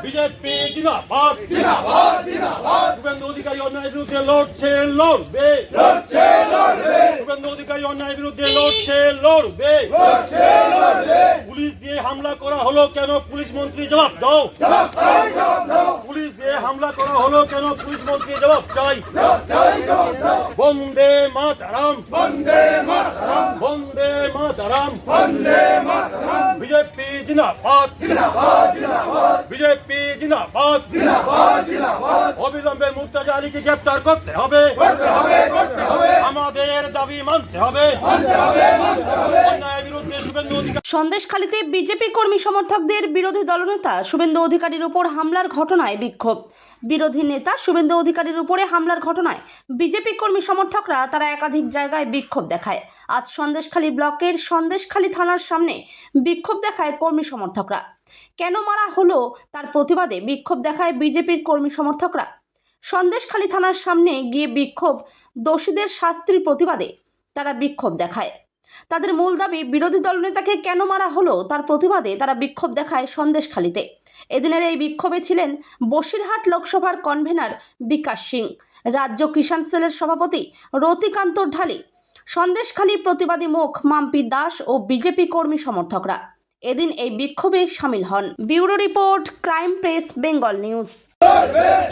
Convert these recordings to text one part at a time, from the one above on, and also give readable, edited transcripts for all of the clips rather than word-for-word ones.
BJP জিন্দাবাদ জিন্দাবাদ জিন্দাবাদ শুভেন্দু অধিকারী অন্যায়ের বিরুদ্ধে লড়ছে লড়বে লড়ছে লড়বে শুভেন্দু অধিকারী অন্যায়ের বিরুদ্ধে লড়ছে লড়বে লড়ছে লড়বে পুলিশ দিয়ে হামলা করা হলো কেন পুলিশ মন্ত্রী জবাব দাও পুলিশ দিয়ে হামলা করা হলো কেন পুলিশ মন্ত্রী জবাব চাই বন্দে মাতরম বন্দে মাতরম বন্দে মাতরম বন্দে মাতরম বিজেপি জিন্দাবাদ জিন্দাবাদ জিন্দাবাদ বিজেপি জিন্দাবাদ জিন্দাবাদ জিন্দাবাদ অবিলম্বে মুর্তজা আলীকে গ্রেফতার করতে হবে আমাদের দাবি মানতে হবে অন্যায়ের বিরুদ্ধে শুভেন্দু অধিকারী। সন্দেশখালীতে বিজেপি কর্মী সমর্থকদের বিরোধী দলনেতা শুভেন্দু অধিকারীর উপর হামলার ঘটনায় বিক্ষোভ। বিরোধী নেতা শুভেন্দু অধিকারীর উপরে হামলার ঘটনায় বিজেপি কর্মী সমর্থকরা তারা একাধিক জায়গায় বিক্ষোভ দেখায়। আজ সন্দেশখালী ব্লকের সন্দেশখালী থানার সামনে বিক্ষোভ দেখায় কর্মী সমর্থকরা। কেন মারা হলো তার প্রতিবাদে বিক্ষোভ দেখায় বিজেপির কর্মী সমর্থকরা। সন্দেশখালী থানার সামনে গিয়ে বিক্ষোভ, দোষীদের শাস্তির প্রতিবাদে তারা বিক্ষোভ দেখায়। তাদের মূল দাবি বিরোধী দলনেতাকে কেন মারা হলো তার প্রতিবাদে তারা বিক্ষোভ দেখায় সন্দেশখালীতে। এদিনের এই বিক্ষোভে ছিলেন বসিরহাট লোকসভার কনভেনার বিকাশ সিং, রাজ্য কিষাণ সেলের সভাপতি রতিকান্ত ঢালি, সন্দেশখালী প্রতিবাদী মুখ মাম্পি দাস ও বিজেপি কর্মী সমর্থকরা এদিন এই বিক্ষোভে সামিল হন। Bureau report, crime press, Bengal news.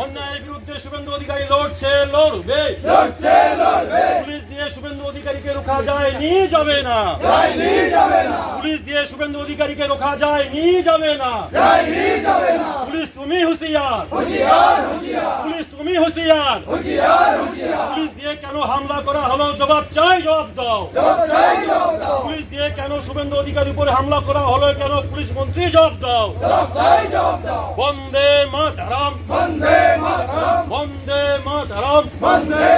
অন্যায়ের বিরুদ্ধে শুভেন্দু অধিকারী লড়ছে লড়বে লড়ছে লড়বে পুলিশ দিয়ে শুভেন্দু অধিকারীকে রোখা যায়নি যাবে না যায়নি যাবে না পুলিশ দিয়ে শুভেন্দু অধিকারীকে রোখা যায়নি যাবে না যায়নি যাবে না পুলিশ তুমি হুঁশিয়ার হুঁশিয়ার হুঁশিয়ার পুলিশ তুমি হুঁশিয়ার হুঁশিয়ার হুঁশিয়ার পুলিশ দিয়ে কেন হামলা করা হলো জবাব চাই জবাব দাও জবাব চাই জবাব দাও পুলিশ দিয়ে কেন শুভেন্দু অধিকারীর উপরে হামলা করা হলো কেন পুলিশ মন্ত্রী জবাব দাও জবাব চাই জবাব দাও বন্দে মাতরম বন্দে মাতরম বন্দে মাতরম বন্দে